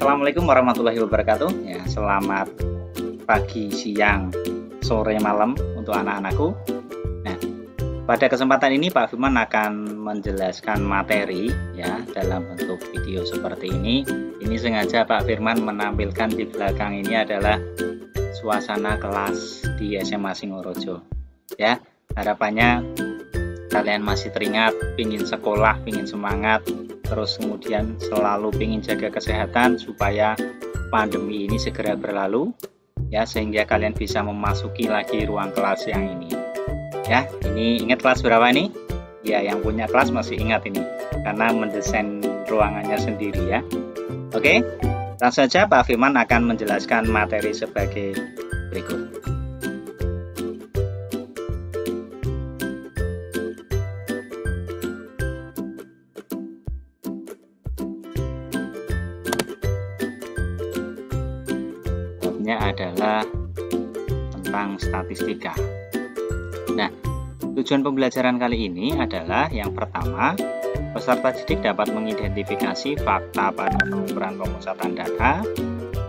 Assalamualaikum warahmatullahi wabarakatuh. Ya, selamat pagi, siang, sore, malam untuk anak-anakku. Nah, pada kesempatan ini Pak Firman akan menjelaskan materi ya dalam bentuk video seperti ini. Ini sengaja Pak Firman menampilkan di belakang ini adalah suasana kelas di SMA Singorojo. Ya, harapannya kalian masih teringat, pingin sekolah, pingin semangat, terus kemudian selalu pingin jaga kesehatan supaya pandemi ini segera berlalu ya, sehingga kalian bisa memasuki lagi ruang kelas yang ini ya. Ini ingat kelas berapa ini? Ya, yang punya kelas masih ingat ini karena mendesain ruangannya sendiri ya. Oke, langsung saja Pak Firman akan menjelaskan materi sebagai berikut. Adalah tentang statistika. Nah, tujuan pembelajaran kali ini adalah yang pertama, peserta didik dapat mengidentifikasi fakta pada pengumpulan pemusatan data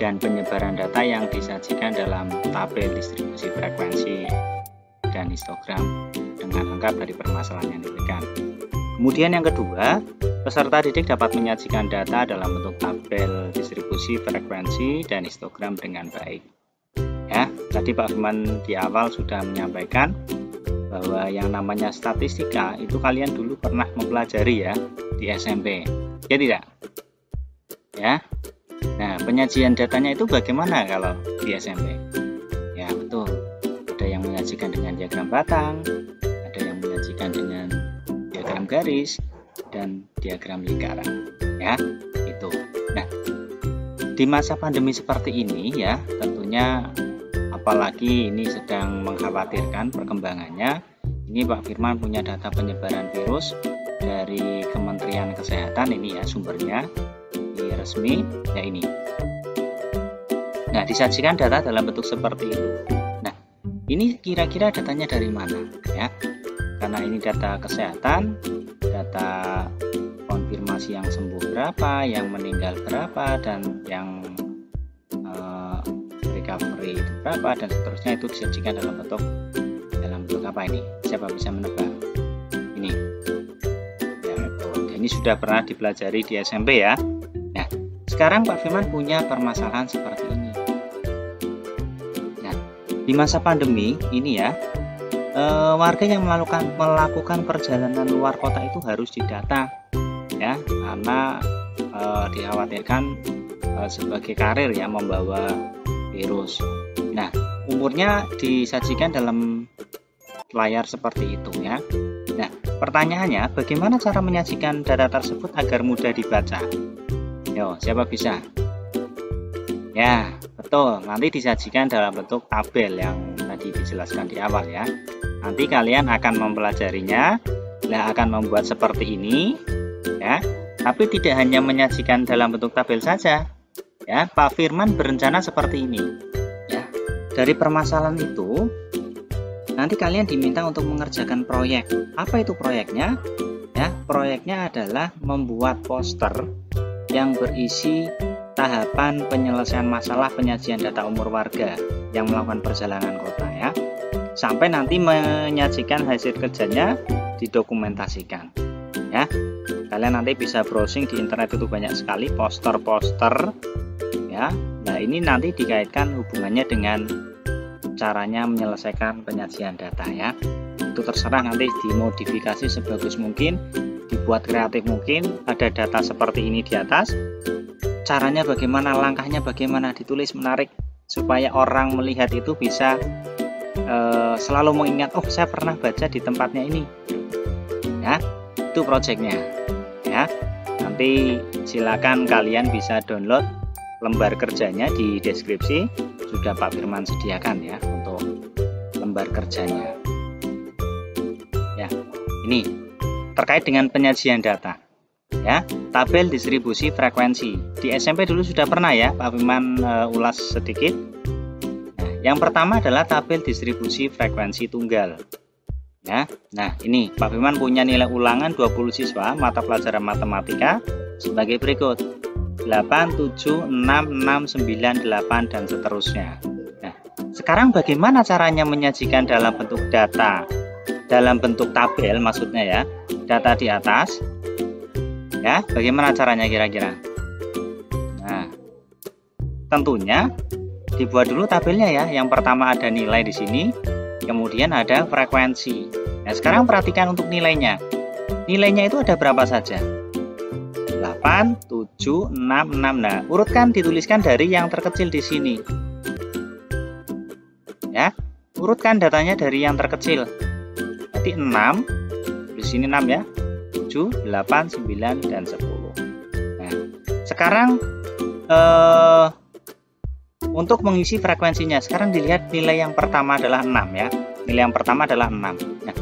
dan penyebaran data yang disajikan dalam tabel distribusi frekuensi dan histogram dengan lengkap dari permasalahan yang diberikan. Kemudian yang kedua, peserta didik dapat menyajikan data dalam bentuk tabel distribusi frekuensi dan histogram dengan baik. Ya, tadi Pak Firman di awal sudah menyampaikan bahwa yang namanya statistika itu kalian dulu pernah mempelajari ya di SMP. Ya tidak? Ya. Nah, penyajian datanya itu bagaimana kalau di SMP? Ya, betul. Ada yang menyajikan dengan diagram batang, ada yang menyajikan dengan diagram garis, dan diagram lingkaran ya, itu. Nah, di masa pandemi seperti ini ya, tentunya apalagi ini sedang mengkhawatirkan perkembangannya. Ini Pak Firman punya data penyebaran virus dari Kementerian Kesehatan ini ya, sumbernya ini resmi ya ini. Nah, disajikan data dalam bentuk seperti itu. Nah, ini kira-kira datanya dari mana ya? Karena ini data kesehatan, data konfirmasi yang sembuh berapa, yang meninggal berapa, dan yang recovery itu berapa, dan seterusnya itu disajikan dalam bentuk apa ini? Siapa bisa menebak? Ini ya, ini sudah pernah dipelajari di SMP ya. Nah, sekarang Pak Firman punya permasalahan seperti ini. Nah, di masa pandemi ini ya, warga yang melakukan perjalanan luar kota itu harus didata ya, karena dikhawatirkan sebagai karir ya membawa virus. Nah, umurnya disajikan dalam layar seperti itu ya. Nah, pertanyaannya bagaimana cara menyajikan data tersebut agar mudah dibaca? Yo, siapa bisa? Ya, betul. Nanti disajikan dalam bentuk tabel yang tadi dijelaskan di awal ya. Nanti kalian akan mempelajarinya, akan membuat seperti ini ya. Tapi tidak hanya menyajikan dalam bentuk tabel saja ya. Pak Firman berencana seperti ini ya. Dari permasalahan itu nanti kalian diminta untuk mengerjakan proyek. Apa itu proyeknya? Ya, proyeknya adalah membuat poster yang berisi tahapan penyelesaian masalah penyajian data umur warga yang melakukan perjalanan kota ya. Sampai nanti menyajikan hasil kerjanya didokumentasikan ya. Kalian nanti bisa browsing di internet, itu banyak sekali poster-poster ya. Nah, ini nanti dikaitkan hubungannya dengan caranya menyelesaikan penyajian data ya. Itu terserah, nanti dimodifikasi sebagus mungkin, dibuat kreatif mungkin. Ada data seperti ini di atas, caranya bagaimana, langkahnya bagaimana, ditulis menarik supaya orang melihat itu bisa selalu mengingat, oh saya pernah baca di tempatnya ini ya. Itu proyeknya ya. Nanti silakan kalian bisa download lembar kerjanya di deskripsi, sudah Pak Firman sediakan ya untuk lembar kerjanya ya. Ini terkait dengan penyajian data ya, tabel distribusi frekuensi. Di SMP dulu sudah pernah ya Pak Firman ulas sedikit. Nah, yang pertama adalah tabel distribusi frekuensi tunggal ya. Nah, ini Pak Firman punya nilai ulangan 20 siswa mata pelajaran matematika sebagai berikut. 8, 7, 6, 6, 9, 8, dan seterusnya. Nah, sekarang bagaimana caranya menyajikan dalam bentuk data? Dalam bentuk tabel maksudnya ya, data di atas. Ya, bagaimana caranya kira-kira? Nah, tentunya dibuat dulu tabelnya ya. Yang pertama ada nilai di sini, kemudian ada frekuensi. Nah, sekarang perhatikan untuk nilainya. Nilainya itu ada berapa saja? 8, 7, 6, 6. Nah, urutkan, dituliskan dari yang terkecil di sini. Ya, urutkan datanya dari yang terkecil. Berarti 6, di sini 6 ya. 7, 8, 9, dan 10. Nah, sekarang untuk mengisi frekuensinya, sekarang dilihat nilai yang pertama adalah 6 ya. Nilai yang pertama adalah 6. Nah,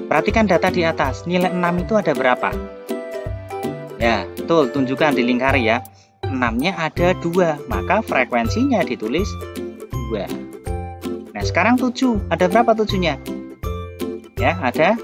perhatikan data di atas. Nilai 6 itu ada berapa? Ya, betul, tunjukkan di lingkari ya. 6-nya ada 2, maka frekuensinya ditulis 2. Nah, sekarang 7. Ada berapa 7-nya? Ya, ada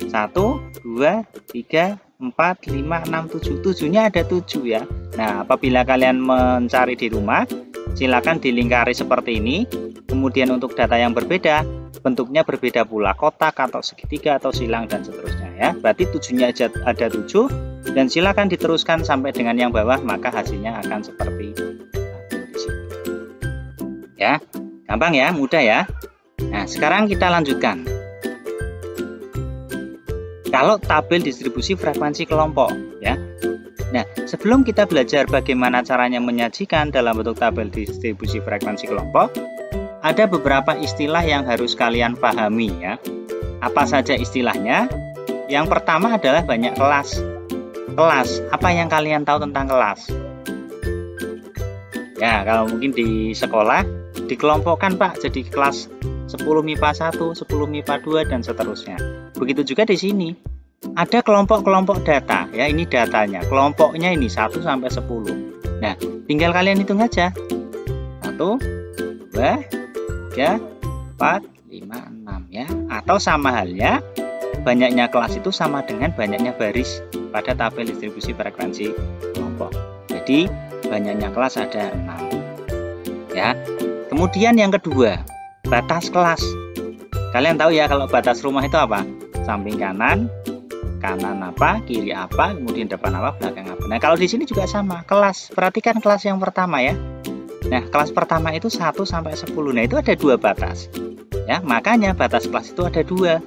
1, 2, 3, 4, 5, 6, 7. 7-nya ada 7 ya. Nah, apabila kalian mencari di rumah, silakan dilingkari seperti ini. Kemudian untuk data yang berbeda, bentuknya berbeda pula, kotak atau segitiga atau silang dan seterusnya ya. Berarti 7-nya ada 7, dan silakan diteruskan sampai dengan yang bawah, maka hasilnya akan seperti di sini. Ya, gampang ya, mudah ya. Nah, sekarang kita lanjutkan. Kalau tabel distribusi frekuensi kelompok ya. Nah, sebelum kita belajar bagaimana caranya menyajikan dalam bentuk tabel distribusi frekuensi kelompok, ada beberapa istilah yang harus kalian pahami ya. Apa saja istilahnya? Yang pertama adalah banyak kelas. Kelas, apa yang kalian tahu tentang kelas? Ya, kalau mungkin di sekolah dikelompokkan Pak jadi kelas 10 MIPA 1, 10 MIPA 2, dan seterusnya. Begitu juga di sini. Ada kelompok-kelompok data ya, ini datanya. Kelompoknya ini 1 sampai 10. Nah, tinggal kalian hitung aja. 1, 2, 3, 4, 5, 6 ya. Atau sama halnya, banyaknya kelas itu sama dengan banyaknya baris pada tabel distribusi frekuensi kelompok. Jadi, banyaknya kelas ada 6. Ya. Kemudian yang kedua, batas kelas. Kalian tahu ya kalau batas rumah itu apa? Samping kanan, kanan apa, kiri apa, kemudian depan apa, belakang apa. Nah, kalau di sini juga sama, kelas. Perhatikan kelas yang pertama ya. Nah, kelas pertama itu 1 sampai 10. Nah, itu ada 2 batas. Ya, makanya batas kelas itu ada 2.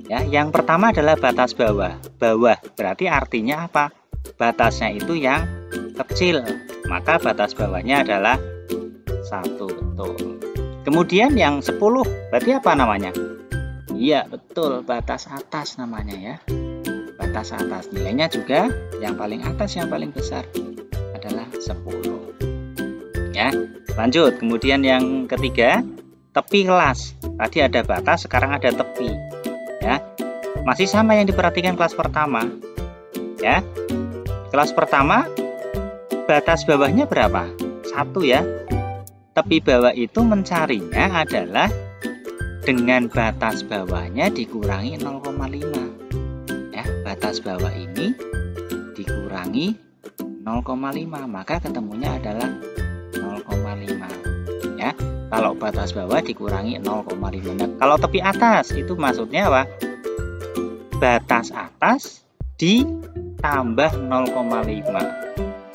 Ya, yang pertama adalah batas bawah. Bawah berarti artinya apa? Batasnya itu yang kecil. Maka batas bawahnya adalah 1, betul. Kemudian yang 10 berarti apa namanya? Iya, betul, batas atas namanya ya. Batas atas, nilainya juga yang paling atas, yang paling besar adalah 10. Ya, lanjut. Kemudian yang ketiga, tepi kelas. Tadi ada batas, sekarang ada tepi. Ya, masih sama yang diperhatikan kelas pertama. Ya, kelas pertama batas bawahnya berapa? 1 ya. Tepi bawah itu mencarinya adalah dengan batas bawahnya dikurangi 0,5. Ya, batas bawah ini dikurangi 0,5, maka ketemunya adalah 0,5. Ya, kalau batas bawah dikurangi 0,5. Nah, kalau tepi atas itu maksudnya apa? Batas atas ditambah 0,5.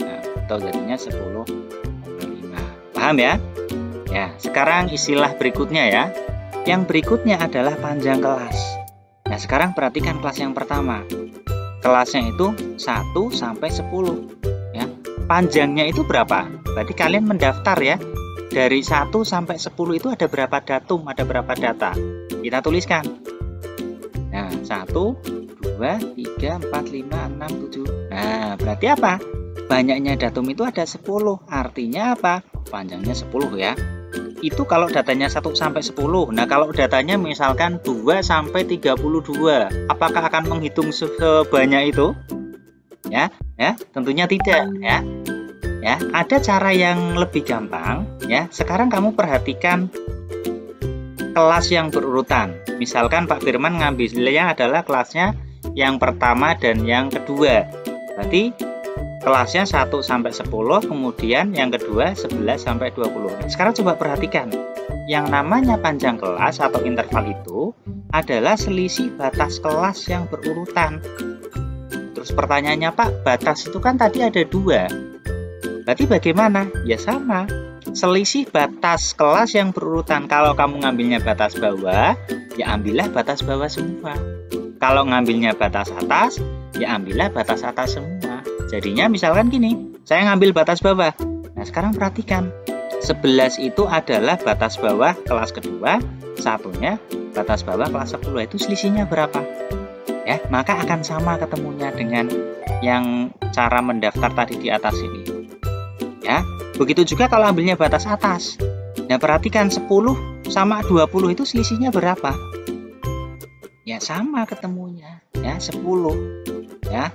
Nah, itu jadinya 10,5. Paham ya? Ya, sekarang istilah berikutnya ya. Yang berikutnya adalah panjang kelas. Nah, sekarang perhatikan kelas yang pertama. Kelasnya itu 1 sampai 10. Ya. Panjangnya itu berapa? Berarti kalian mendaftar ya. Dari 1 sampai 10 itu ada berapa datum, ada berapa data. Kita tuliskan. Nah, 1, 2, 3, 4, 5, 6, 7. Nah, berarti apa? Banyaknya datum itu ada 10. Artinya apa? Panjangnya 10 ya. Itu kalau datanya 1 sampai 10. Nah, kalau datanya misalkan 2 sampai 32, apakah akan menghitung sebanyak itu? Ya, tentunya tidak ya. Ya, ada cara yang lebih gampang ya. Sekarang kamu perhatikan kelas yang berurutan. Misalkan Pak Firman ngambilnya adalah kelasnya yang pertama dan yang kedua. Berarti kelasnya 1 sampai 10, kemudian yang kedua 11 sampai 20. Nah, sekarang coba perhatikan. Yang namanya panjang kelas atau interval itu adalah selisih batas kelas yang berurutan. Terus pertanyaannya, Pak, batas itu kan tadi ada 2. Berarti bagaimana? Ya sama. Selisih batas kelas yang berurutan. Kalau kamu ngambilnya batas bawah, ya ambillah batas bawah semua. Kalau ngambilnya batas atas, ya ambillah batas atas semua. Jadinya misalkan gini, saya ngambil batas bawah. Nah, sekarang perhatikan. 11 itu adalah batas bawah kelas kedua, satunya batas bawah kelas 10. Itu selisihnya berapa? Ya, maka akan sama ketemunya dengan yang cara mendaftar tadi di atas ini. Ya, begitu juga kalau ambilnya batas atas. Nah, perhatikan 10 sama 20 itu selisihnya berapa? Ya, sama ketemunya. Ya, 10. Ya,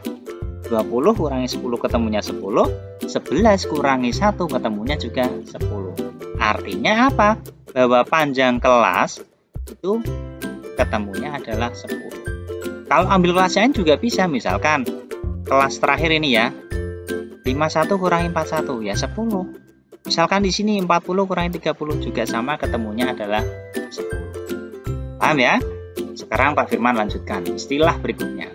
20 kurangi 10 ketemunya 10, 11 kurangi 1 ketemunya juga 10. Artinya apa? Bahwa panjang kelas itu ketemunya adalah 10. Kalau ambil kelas lain juga bisa, misalkan kelas terakhir ini ya, 51 kurangi 41 ya 10. Misalkan di sini 40 kurangi 30 juga sama, ketemunya adalah 10. Paham ya? Sekarang Pak Firman lanjutkan istilah berikutnya.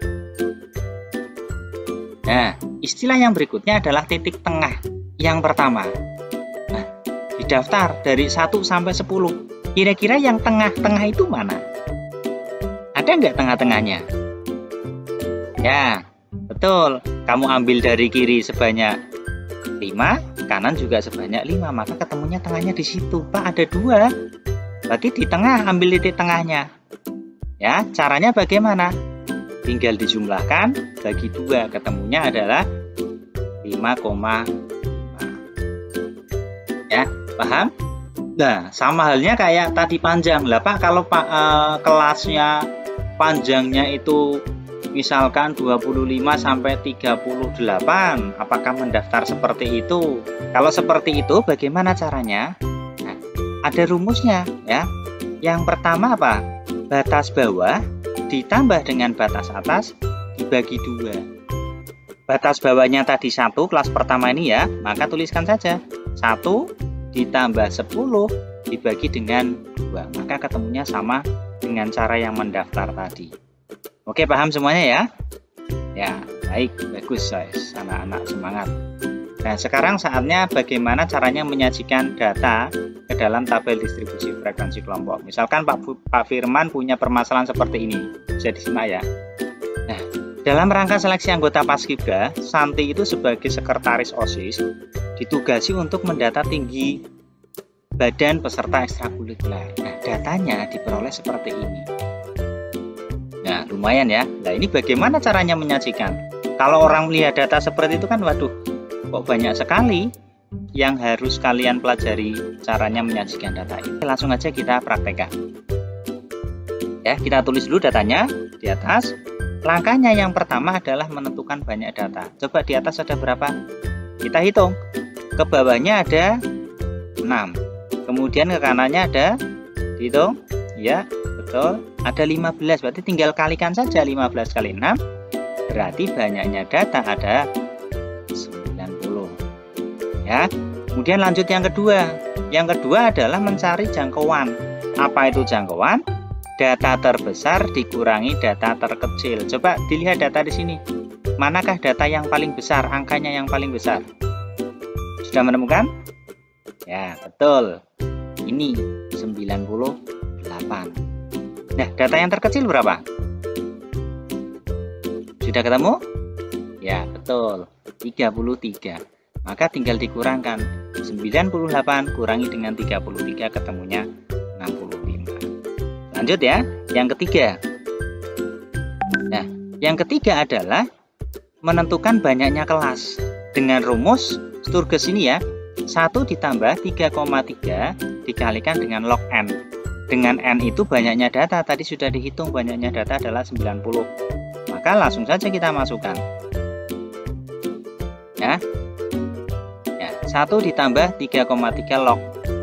Nah, istilah yang berikutnya adalah titik tengah. Yang pertama, nah, didaftar dari 1 sampai 10. Kira-kira yang tengah-tengah itu mana? Ada nggak tengah-tengahnya? Ya, betul. Kamu ambil dari kiri sebanyak 5, kanan juga sebanyak 5. Maka ketemunya tengahnya di situ. Pak, ada 2. Berarti di tengah, ambil titik tengahnya. Ya, caranya bagaimana? Tinggal dijumlahkan, bagi 2, ketemunya adalah 5,5. Ya, paham? Nah, sama halnya kayak tadi panjang. Lah Pak, kalau kelasnya panjangnya itu misalkan 25 sampai 38, apakah mendaftar seperti itu? Kalau seperti itu, bagaimana caranya? Nah, ada rumusnya ya. Yang pertama apa? Batas bawah ditambah dengan batas atas dibagi 2. Batas bawahnya tadi 1 kelas pertama ini ya, maka tuliskan saja 1 ditambah 10 dibagi dengan 2. Maka ketemunya sama dengan cara yang mendaftar tadi. Oke, paham semuanya ya? Ya, baik, bagus guys, anak-anak semangat. Nah, sekarang saatnya bagaimana caranya menyajikan data ke dalam tabel distribusi frekuensi kelompok. Misalkan Pak Firman punya permasalahan seperti ini, bisa disimak ya. Nah, dalam rangka seleksi anggota Paskibra, Santi itu sebagai sekretaris OSIS ditugasi untuk mendata tinggi badan peserta ekstrakurikuler. Nah, datanya diperoleh seperti ini. Nah, lumayan ya. Nah, ini bagaimana caranya menyajikan? Kalau orang melihat data seperti itu kan, waduh, kok banyak sekali yang harus kalian pelajari caranya menyajikan data ini. Langsung aja kita praktekkan. Ya, kita tulis dulu datanya di atas. Langkahnya yang pertama adalah menentukan banyak data. Coba di atas ada berapa? Kita hitung. Ke bawahnya ada 6. Kemudian ke kanannya ada, dihitung. Ya, betul. Ada 15. Berarti tinggal kalikan saja 15 kali 6. Berarti banyaknya data ada 90. Ya. Kemudian lanjut yang kedua. Yang kedua adalah mencari jangkauan. Apa itu jangkauan? Data terbesar dikurangi data terkecil. Coba dilihat data di sini. Manakah data yang paling besar, angkanya yang paling besar? Sudah menemukan? Ya, betul. Ini 98. Nah, data yang terkecil berapa? Sudah ketemu? Ya, betul. 33. Maka tinggal dikurangkan. 98 kurangi dengan 33, ketemunya 65. Lanjut ya, yang ketiga. Nah, yang ketiga adalah menentukan banyaknya kelas. Dengan rumus Sturges ini ya, 1 ditambah 3,3 dikalikan dengan log N. Dengan N itu banyaknya data, tadi sudah dihitung banyaknya data adalah 90. Maka langsung saja kita masukkan. Ya. 1 ditambah 3,3 log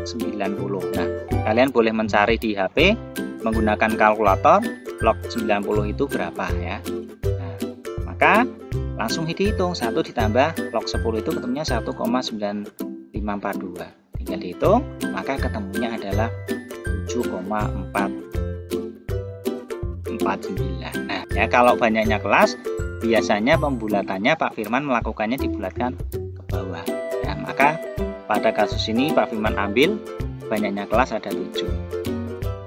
90. Nah, kalian boleh mencari di HP menggunakan kalkulator log 90 itu berapa ya. Nah, maka Langsung dihitung 1 ditambah log 10 itu ketemunya 1,9542. Tinggal dihitung, maka ketemunya adalah 7,449. Nah, ya kalau banyaknya kelas, biasanya pembulatannya Pak Firman melakukannya dibulatkan ke bawah. Ya, maka pada kasus ini Pak Firman ambil banyaknya kelas ada 7.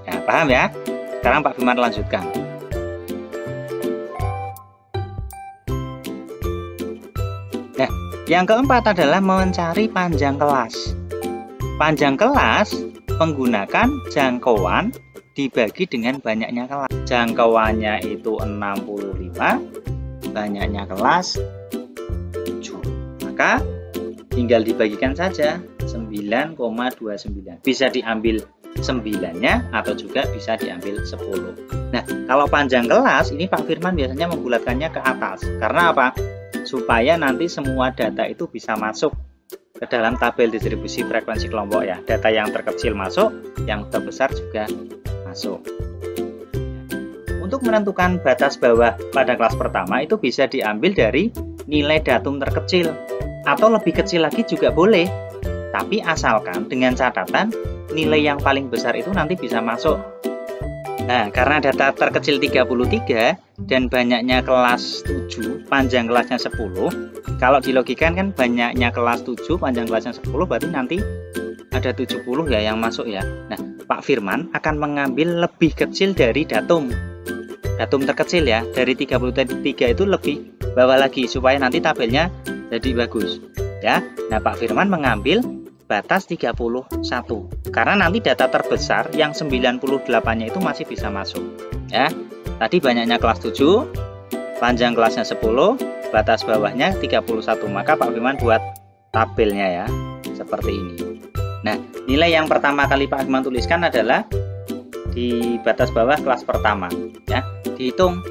Ya, paham ya? Sekarang Pak Firman lanjutkan. Nah, yang keempat adalah mencari panjang kelas. Panjang kelas menggunakan jangkauan dibagi dengan banyaknya kelas. Jangkauannya itu 65, banyaknya kelas 7. Maka tinggal dibagikan saja 9,29. Bisa diambil 9-nya atau juga bisa diambil 10. Nah, kalau panjang kelas ini Pak Firman biasanya membulatkannya ke atas. Karena apa? Supaya nanti semua data itu bisa masuk ke dalam tabel distribusi frekuensi kelompok ya. Data yang terkecil masuk, yang terbesar juga masuk. Untuk menentukan batas bawah pada kelas pertama itu bisa diambil dari nilai datum terkecil atau lebih kecil lagi juga boleh. Tapi asalkan dengan catatan nilai yang paling besar itu nanti bisa masuk. Nah, karena data terkecil 33 dan banyaknya kelas 7, panjang kelasnya 10. Kalau dilogikan kan banyaknya kelas 7, panjang kelasnya 10, berarti nanti ada 70 ya yang masuk ya. Nah, Pak Firman akan mengambil lebih kecil dari datum. Datum terkecil ya, dari 33 itu lebih bawah lagi supaya nanti tabelnya jadi bagus. Ya. Nah, Pak Firman mengambil batas 31. Karena nanti data terbesar yang 98-nya itu masih bisa masuk. Ya. Tadi banyaknya kelas 7, panjang kelasnya 10, batas bawahnya 31. Maka Pak Firman buat tabelnya ya, seperti ini. Nah, nilai yang pertama kali Pak Firman tuliskan adalah di batas bawah kelas pertama. Ya, dihitung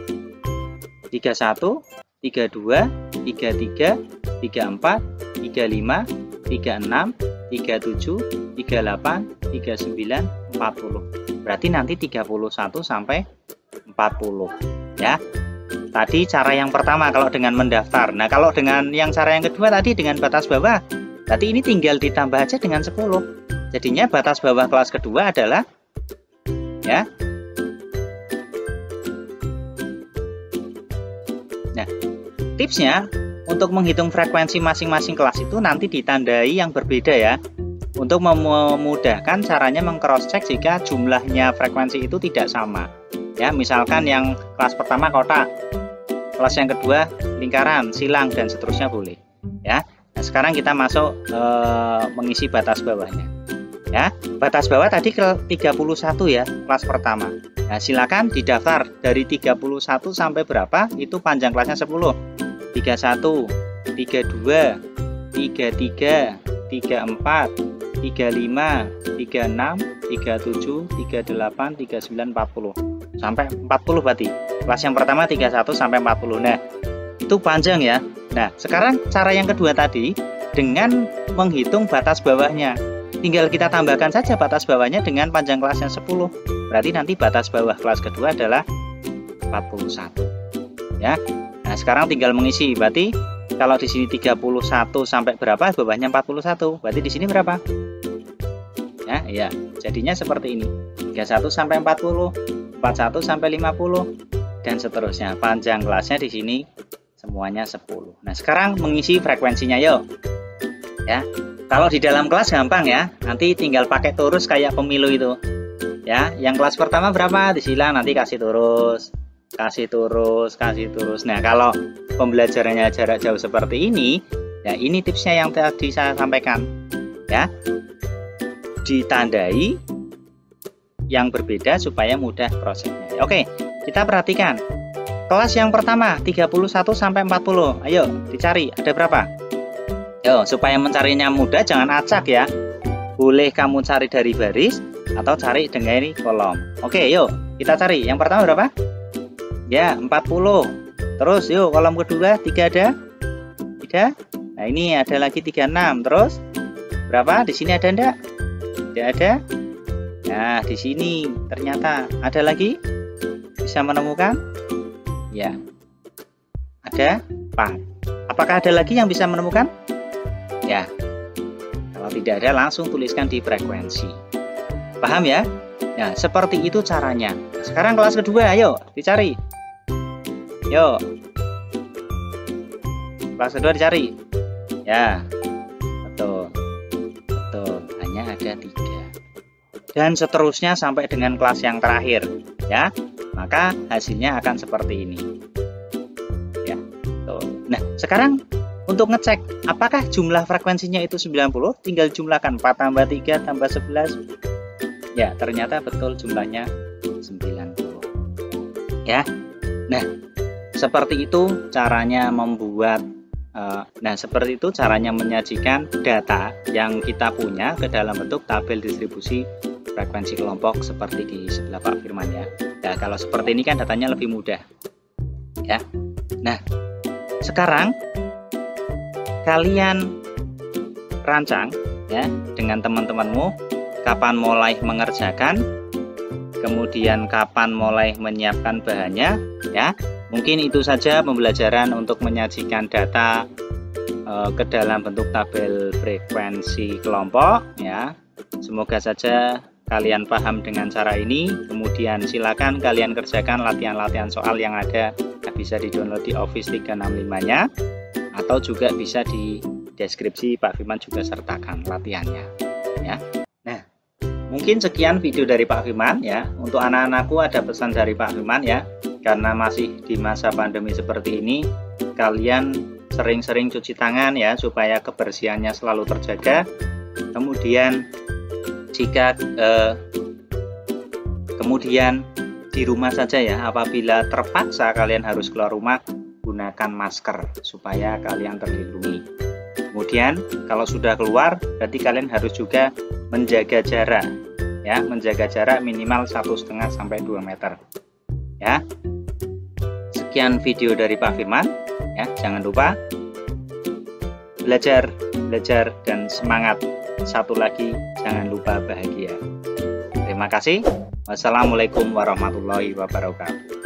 31, 32, 33, 34, 35, 36, 37, 38, 39, 40. Berarti nanti 31 sampai 40 ya. Tadi cara yang pertama kalau dengan mendaftar. Nah, kalau dengan yang cara yang kedua tadi dengan batas bawah, berarti ini tinggal ditambah aja dengan 10. Jadinya batas bawah kelas kedua adalah ya. Nah, tipsnya untuk menghitung frekuensi masing-masing kelas itu nanti ditandai yang berbeda ya. Untuk memudahkan caranya meng-cross check jika jumlahnya frekuensi itu tidak sama. Ya, misalkan yang kelas pertama kotak, kelas yang kedua lingkaran, silang dan seterusnya boleh. Ya. Nah, sekarang kita masuk mengisi batas bawahnya. Ya, batas bawah tadi ke 31 ya, kelas pertama. Nah, silakan didaftar dari 31 sampai berapa? Itu panjang kelasnya 10. 31, 32, 33, 34, 35, 36, 37, 38, 39, 40. Sampai 40 berarti. Kelas yang pertama 31 sampai 40. Nah, itu panjang ya. Nah, sekarang cara yang kedua tadi dengan menghitung batas bawahnya. Tinggal kita tambahkan saja batas bawahnya dengan panjang kelasnya 10. Berarti nanti batas bawah kelas kedua adalah 41. Ya. Nah, sekarang tinggal mengisi. Berarti kalau di sini 31 sampai berapa? Bawahnya 41. Berarti di sini berapa? Ya, jadinya seperti ini. 31 sampai 40, 41 sampai 50 dan seterusnya. Panjang kelasnya di sini semuanya 10. Nah, sekarang mengisi frekuensinya yuk. Ya. Kalau di dalam kelas gampang ya. Nanti tinggal pakai terus kayak pemilu itu. Ya, yang kelas pertama berapa? Disilang nanti kasih terus. Kasih terus. Nah, kalau pembelajarannya jarak jauh seperti ini, ya ini tipsnya yang tadi saya sampaikan. Ya. Ditandai yang berbeda supaya mudah prosesnya. Oke, kita perhatikan. Kelas yang pertama 31 sampai 40. Ayo dicari ada berapa? Yo, supaya mencarinya mudah jangan acak ya. Boleh kamu cari dari baris atau cari dengan kolom. Oke, yuk kita cari. Yang pertama berapa? Ya, 40. Terus yuk kolom kedua 3 ada? 3. Nah, ini ada lagi 36. Terus berapa? Di sini ada enggak? Tidak ada. Nah, di sini ternyata ada lagi. Bisa menemukan? Ya. Ada 4. Apakah ada lagi yang bisa menemukan? Ya, kalau tidak ada langsung tuliskan di frekuensi. Paham ya? Nah, seperti itu caranya. Sekarang kelas kedua, ayo dicari. Yuk. Kelas kedua dicari. Ya, betul. Betul, hanya ada 3. Dan seterusnya sampai dengan kelas yang terakhir. Ya, maka hasilnya akan seperti ini. Ya, betul. Nah, sekarang untuk ngecek apakah jumlah frekuensinya itu 90, tinggal jumlahkan 4 tambah 3 tambah 11. Ya, ternyata betul jumlahnya 90. Ya. Nah, seperti itu caranya membuat seperti itu caranya menyajikan data yang kita punya ke dalam bentuk tabel distribusi frekuensi kelompok seperti di sebelah Pak Firman ya. Nah, kalau seperti ini kan datanya lebih mudah. Ya. Nah, sekarang kalian rancang ya dengan teman-temanmu kapan mulai mengerjakan, kemudian kapan mulai menyiapkan bahannya ya. Mungkin itu saja pembelajaran untuk menyajikan data ke dalam bentuk tabel frekuensi kelompok ya. Semoga saja kalian paham dengan cara ini. Kemudian silakan kalian kerjakan latihan-latihan soal yang ada, bisa di-download di Office 365-nya atau juga bisa di deskripsi Pak Firman juga sertakan latihannya ya. Nah, mungkin sekian video dari Pak Firman ya. Untuk anak-anakku ada pesan dari Pak Firman ya. Karena masih di masa pandemi seperti ini, kalian sering-sering cuci tangan ya supaya kebersihannya selalu terjaga. Kemudian jika kemudian di rumah saja ya, apabila terpaksa kalian harus keluar rumah, gunakan masker supaya kalian terlindungi. Kemudian kalau sudah keluar, berarti kalian harus juga menjaga jarak ya, menjaga jarak minimal 1,5 sampai 2 meter ya. Sekian video dari Pak Firman ya. Jangan lupa belajar dan semangat. Satu lagi, jangan lupa bahagia. Terima kasih. Wassalamualaikum warahmatullahi wabarakatuh.